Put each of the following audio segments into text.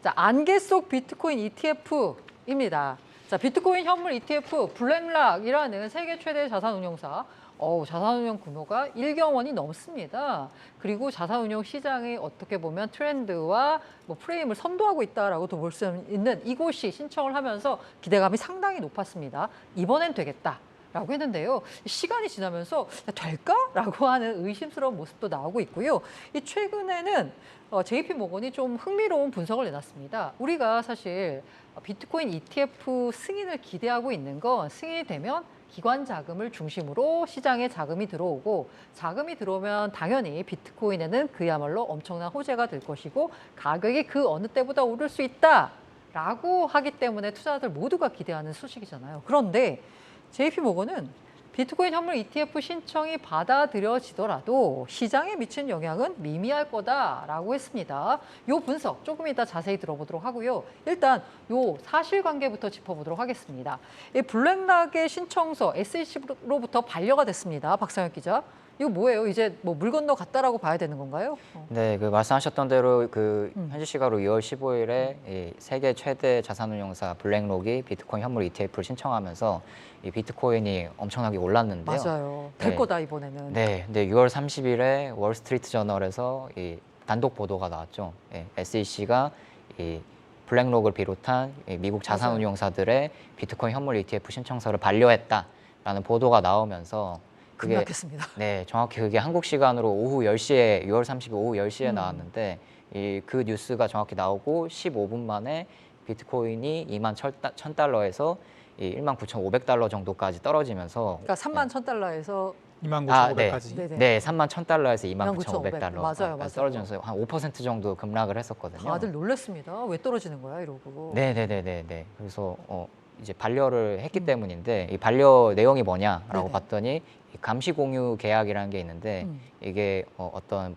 자, 안개 속 비트코인 ETF입니다. 자, 비트코인 현물 ETF 블랙락이라는 세계 최대 자산운용사. 자산운용 규모가 1경 원이 넘습니다. 그리고 자산운용 시장의 어떻게 보면 트렌드와 뭐 프레임을 선도하고 있다라고도 볼 수 있는 이곳이 신청을 하면서 기대감이 상당히 높았습니다. 이번엔 되겠다. 라고 했는데요. 시간이 지나면서 될까라고 하는 의심스러운 모습도 나오고 있고요. 이 최근에는 JP 모건이 좀 흥미로운 분석을 내놨습니다. 우리가 사실 비트코인 ETF 승인을 기대하고 있는 건 승인이 되면 기관 자금을 중심으로 시장에 자금이 들어오고 자금이 들어오면 당연히 비트코인에는 그야말로 엄청난 호재가 될 것이고 가격이 그 어느 때보다 오를 수 있다라고 하기 때문에 투자자들 모두가 기대하는 소식이잖아요. 그런데 JP모건은 비트코인 현물 ETF 신청이 받아들여지더라도 시장에 미친 영향은 미미할 거다라고 했습니다. 이 분석 조금 이따 자세히 들어보도록 하고요. 일단 이 사실관계부터 짚어보도록 하겠습니다. 이 블랙락의 신청서 SEC로부터 반려가 됐습니다. 박상혁 기자. 이거 뭐예요? 이제 뭐 물 건너 갔다라고 봐야 되는 건가요? 네, 그 말씀하셨던 대로 그 현지 시각으로 2월 15일에 이 세계 최대 자산운용사 블랙록이 비트코인 현물 ETF를 신청하면서 이 비트코인이 엄청나게 올랐는데요. 맞아요. 될 거다 이번에는. 네, 근데 6월 30일에 월스트리트 저널에서 이 단독 보도가 나왔죠. SEC가 이 블랙록을 비롯한 미국 자산운용사들의 비트코인 현물 ETF 신청서를 반려했다라는 보도가 나오면서 그게 급락했습니다. 네, 정확히 그게 한국 시간으로 오후 10시에 6월 30일 오후 10시에 나왔는데 그 뉴스가 정확히 나오고 15분 만에 비트코인이 2만 1,000달러에서 19,500달러 정도까지 떨어지면서 그러니까 3만 1,000달러에서 29,500까지. 네, 3만 1,000달러에서 29,500달러 맞아요. 떨어지면서 한 5% 정도 급락을 했었거든요. 다들 놀랐습니다. 왜 떨어지는 거야 이러고. 네. 그래서 이제 반려를 했기 때문인데 이 반려 내용이 뭐냐라고 봤더니 이 감시 공유 계약이라는 게 있는데 이게 어떤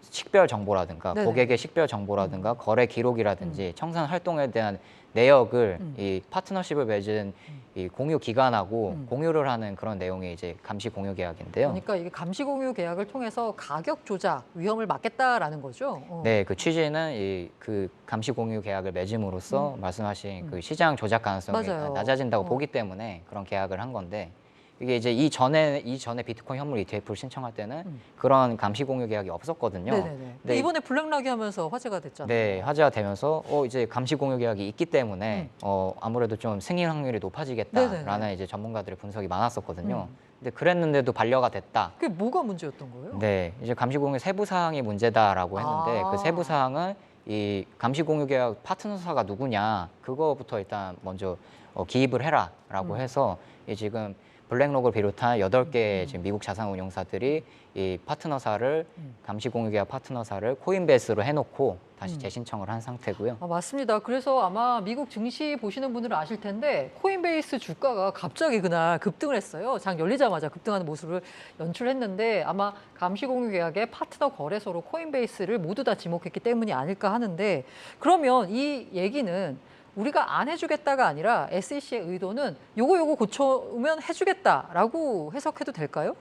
식별 정보라든가 고객의 식별 정보라든가 거래 기록이라든지 청산 활동에 대한 내역을 이 파트너십을 맺은 이 공유 기관하고 공유를 하는 그런 내용이 이제 감시 공유 계약인데요. 그러니까 이게 감시 공유 계약을 통해서 가격 조작 위험을 막겠다라는 거죠. 네, 그 취지는 그 감시 공유 계약을 맺음으로써 말씀하신 그 시장 조작 가능성이 맞아요. 낮아진다고 보기 때문에 그런 계약을 한 건데 이게 이제 이전에 비트코인 현물 ETF를 신청할 때는 그런 감시 공유 계약이 없었거든요. 네네네. 네, 이번에 블랙락이 하면서 화제가 됐잖아요. 네, 화제가 되면서 이제 감시 공유 계약이 있기 때문에 아무래도 좀 승인 확률이 높아지겠다라는 네네네. 이제 전문가들의 분석이 많았었거든요. 근데 그랬는데도 반려가 됐다. 그게 뭐가 문제였던 거예요? 네, 이제 감시 공유 세부 사항이 문제다라고 했는데 그 세부 사항은 이 감시 공유 계약 파트너사가 누구냐 그거부터 일단 먼저 기입을 해라라고 해서 지금 블랙록을 비롯한 8개의 지금 미국 자산운용사들이 이 파트너사를 감시 공유 계약 파트너사를 코인베이스로 해놓고 다시 재신청을 한 상태고요. 맞습니다. 그래서 아마 미국 증시 보시는 분들은 아실 텐데 코인베이스 주가가 갑자기 그날 급등을 했어요. 장 열리자마자 급등하는 모습을 연출했는데 아마 감시 공유 계약의 파트너 거래소로 코인베이스를 모두 다 지목했기 때문이 아닐까 하는데 그러면 이 얘기는 우리가 안 해주겠다가 아니라 SEC의 의도는 요거 고쳐오면 해주겠다라고 해석해도 될까요?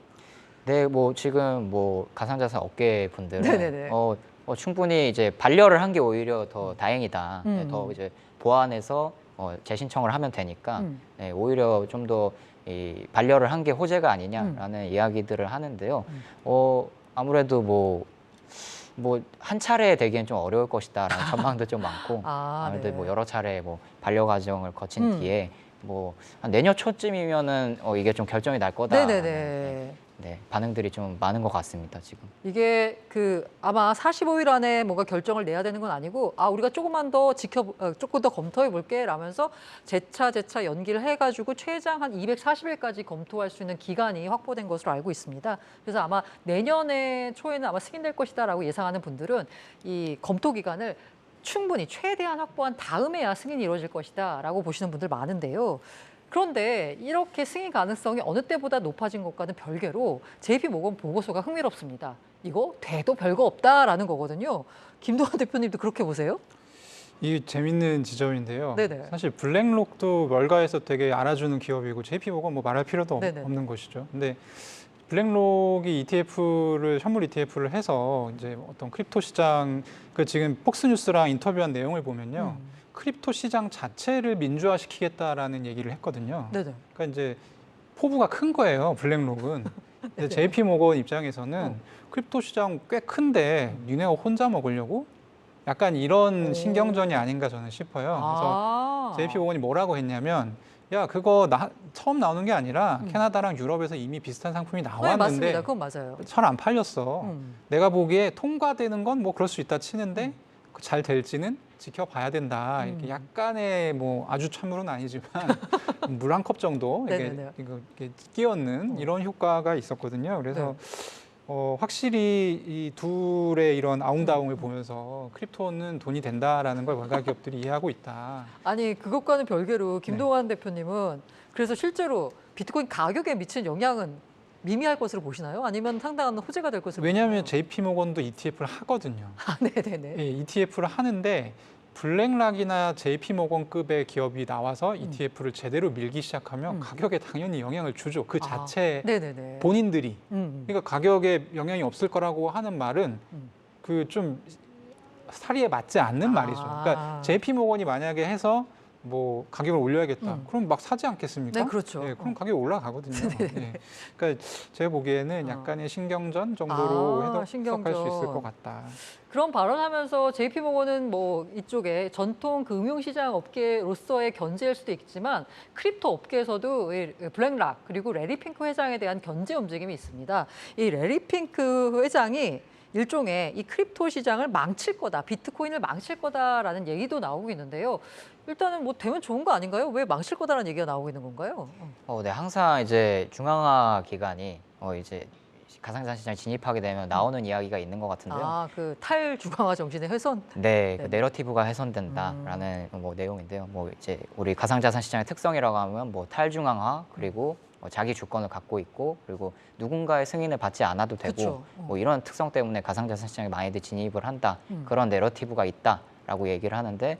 네, 뭐 지금 뭐 가상자산 업계 분들은 네네네. 충분히 이제 반려를 한 게 오히려 더 다행이다. 네, 더 이제 보완해서 재신청을 하면 되니까 네, 오히려 좀 더 이 반려를 한 게 호재가 아니냐라는 이야기들을 하는데요. 아무래도 뭐 한 차례 되기엔 좀 어려울 것이다라는 전망도 좀 많고 아무래도 네. 뭐 여러 차례 뭐 반려 과정을 거친 뒤에 뭐 한 내년 초쯤이면은 이게 좀 결정이 날 거다. 네, 반응들이 좀 많은 것 같습니다, 지금. 이게 아마 45일 안에 뭔가 결정을 내야 되는 건 아니고 우리가 조금 더 검토해 볼게 라면서 재차 연기를 해가지고 최장 한 240일까지 검토할 수 있는 기간이 확보된 것으로 알고 있습니다. 그래서 아마 내년에 초에는 아마 승인될 것이다라고 예상하는 분들은 이 검토 기간을 충분히 최대한 확보한 다음에야 승인이 이루어질 것이다라고 보시는 분들 많은데요. 그런데 이렇게 승인 가능성이 어느 때보다 높아진 것과는 별개로 JP모건 보고서가 흥미롭습니다. 이거 돼도 별거 없다라는 거거든요. 김동완 대표님도 그렇게 보세요? 이 재밌는 지점인데요. 네네. 사실 블랙록도 월가에서 되게 알아주는 기업이고 JP모건 뭐 말할 필요도 네네. 없는 것이죠. 근데 블랙록이 현물 ETF를 해서 이제 어떤 크립토 시장 그 지금 폭스뉴스랑 인터뷰한 내용을 보면요. 크립토 시장 자체를 민주화시키겠다라는 얘기를 했거든요. 네네. 그러니까 이제 포부가 큰 거예요, 블랙록은. 근데 JP 모건 입장에서는 크립토 시장 꽤 큰데 니네가 혼자 먹으려고? 약간 이런 신경전이 아닌가 저는 싶어요. 그래서 JP 모건이 뭐라고 했냐면 야, 그거 처음 나오는 게 아니라 캐나다랑 유럽에서 이미 비슷한 상품이 네, 나왔는데 맞습니다. 그건 맞아요. 잘 안 팔렸어. 내가 보기에 통과되는 건 뭐 그럴 수 있다 치는데 잘 될지는 지켜봐야 된다. 이렇게 약간의 뭐 아주 찬물은 아니지만 물 한 컵 정도 이게 끼얹는 이런 효과가 있었거든요. 그래서 확실히 이 둘의 이런 아웅다웅을 보면서 크립토는 돈이 된다라는 걸 원가 기업들이 이해하고 있다. 아니 그것과는 별개로 김동완 대표님은 그래서 실제로 비트코인 가격에 미친 영향은 미미할 것으로 보시나요? 아니면 상당한 호재가 될 것으로 왜냐하면 보시나요? JP 모건도 ETF를 하거든요. 아, 네네네. 예, ETF를 하는데 블랙락이나 JP 모건급의 기업이 나와서 ETF를 제대로 밀기 시작하면 가격에 당연히 영향을 주죠. 그 자체 네네네. 본인들이. 그러니까 가격에 영향이 없을 거라고 하는 말은 그 좀 사리에 맞지 않는 말이죠. 그러니까 JP 모건이 만약에 해서 뭐 가격을 올려야겠다. 그럼 막 사지 않겠습니까? 네, 그렇죠. 예, 그럼 가격이 올라가거든요. 예. 그러니까 제가 보기에는 약간의 신경전 정도로 해석할 수 있을 것 같다. 그런 발언하면서 JP모건은 뭐 이쪽에 전통 금융시장 업계로서의 견제일 수도 있지만 크립토 업계에서도 이 블랙락 그리고 레리 핑크 회장에 대한 견제 움직임이 있습니다. 이 레리 핑크 회장이 일종의 이 크립토 시장을 망칠 거다, 비트코인을 망칠 거다라는 얘기도 나오고 있는데요. 일단은 뭐 되면 좋은 거 아닌가요? 왜 망칠 거다라는 얘기가 나오고 있는 건가요? 네, 항상 이제 중앙화 기관이 이제 가상자산 시장에 진입하게 되면 나오는 이야기가 있는 것 같은데요. 아, 그 탈중앙화 정신의 훼손? 네, 그 네. 내러티브가 훼손된다라는 뭐 내용인데요. 뭐 이제 우리 가상자산 시장의 특성이라고 하면 뭐 탈중앙화 그리고 자기 주권을 갖고 있고 그리고 누군가의 승인을 받지 않아도 되고 그쵸. 뭐 이런 특성 때문에 가상자산 시장에 많이들 진입을 한다. 그런 내러티브가 있다라고 얘기를 하는데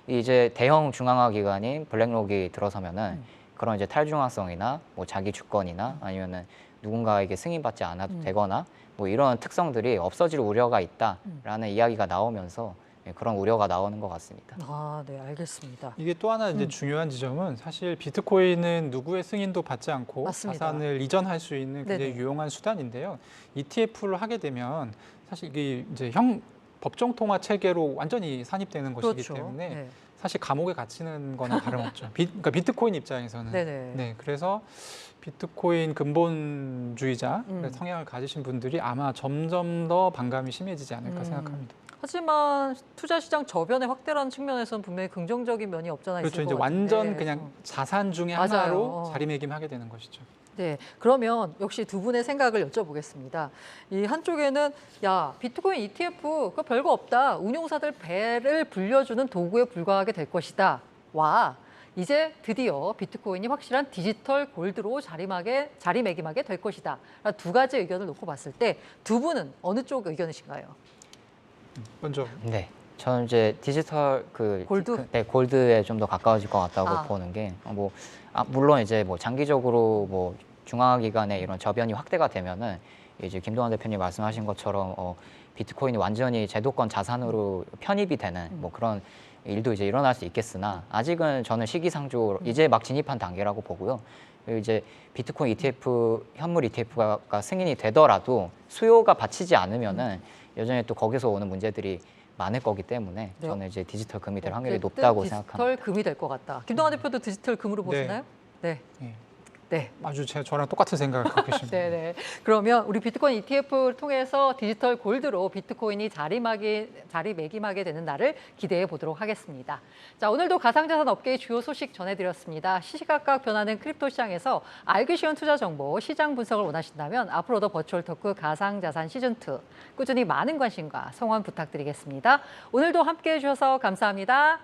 이제 대형 중앙화 기관인 블랙록이 들어서면은 그런 이제 탈중앙성이나 뭐 자기 주권이나 아니면은 누군가에게 승인받지 않아도 되거나 뭐 이런 특성들이 없어질 우려가 있다라는 이야기가 나오면서 그런 우려가 나오는 것 같습니다. 아, 네, 알겠습니다. 이게 또 하나 이제 중요한 지점은 사실 비트코인은 누구의 승인도 받지 않고 맞습니다. 자산을 이전할 수 있는 굉장히 네네. 유용한 수단인데요. ETF를 하게 되면 사실 이게 이제 법정 통화 체계로 완전히 산입되는 것이기 그렇죠. 때문에 네. 사실 감옥에 갇히는 거나 다름없죠. 그러니까 비트코인 입장에서는. 네네. 네, 그래서 비트코인 근본주의자 성향을 가지신 분들이 아마 점점 더 반감이 심해지지 않을까 생각합니다. 하지만 투자 시장 저변의 확대라는 측면에서는 분명히 긍정적인 면이 없잖아 있을 그렇죠. 것 이제 같은데. 완전 그냥 자산 중에 맞아요. 하나로 자리매김하게 되는 것이죠. 네, 그러면 역시 두 분의 생각을 여쭤보겠습니다. 이 한쪽에는 야 비트코인 ETF 그거 별거 없다. 운용사들 배를 불려주는 도구에 불과하게 될 것이다. 와 이제 드디어 비트코인이 확실한 디지털 골드로 자리매김하게 될 것이다. 두 가지 의견을 놓고 봤을 때 두 분은 어느 쪽 의견이신가요? 먼저 네. 저는 이제 디지털 골드? 네, 골드에 좀 더 가까워질 것 같다고 보는 게 물론 이제 뭐 장기적으로 뭐 중앙기관의 이런 저변이 확대가 되면은 이제 김동완 대표님 말씀하신 것처럼 비트코인이 완전히 제도권 자산으로 편입이 되는 뭐 그런 일도 이제 일어날 수 있겠으나 아직은 저는 시기상조로 이제 막 진입한 단계라고 보고요. 그리고 이제 비트코인 ETF, 현물 ETF가 승인이 되더라도 수요가 받치지 않으면은 여전히 또 거기서 오는 문제들이 많을 거기 때문에 네. 저는 이제 디지털 금이 될 확률이 높다고 생각합니다. 디지털 금이 될 것 같다. 김동완 대표도 디지털 금으로 보시나요? 네. 네. 네. 아주 저랑 똑같은 생각을 갖고 계십니다. 네네. 그러면 우리 비트코인 ETF를 통해서 디지털 골드로 비트코인이 자리매김하게 되는 날을 기대해 보도록 하겠습니다. 자, 오늘도 가상자산 업계의 주요 소식 전해드렸습니다. 시시각각 변하는 크립토 시장에서 알기 쉬운 투자 정보, 시장 분석을 원하신다면 앞으로도 버추얼 토크 가상자산 시즌2 꾸준히 많은 관심과 성원 부탁드리겠습니다. 오늘도 함께해 주셔서 감사합니다.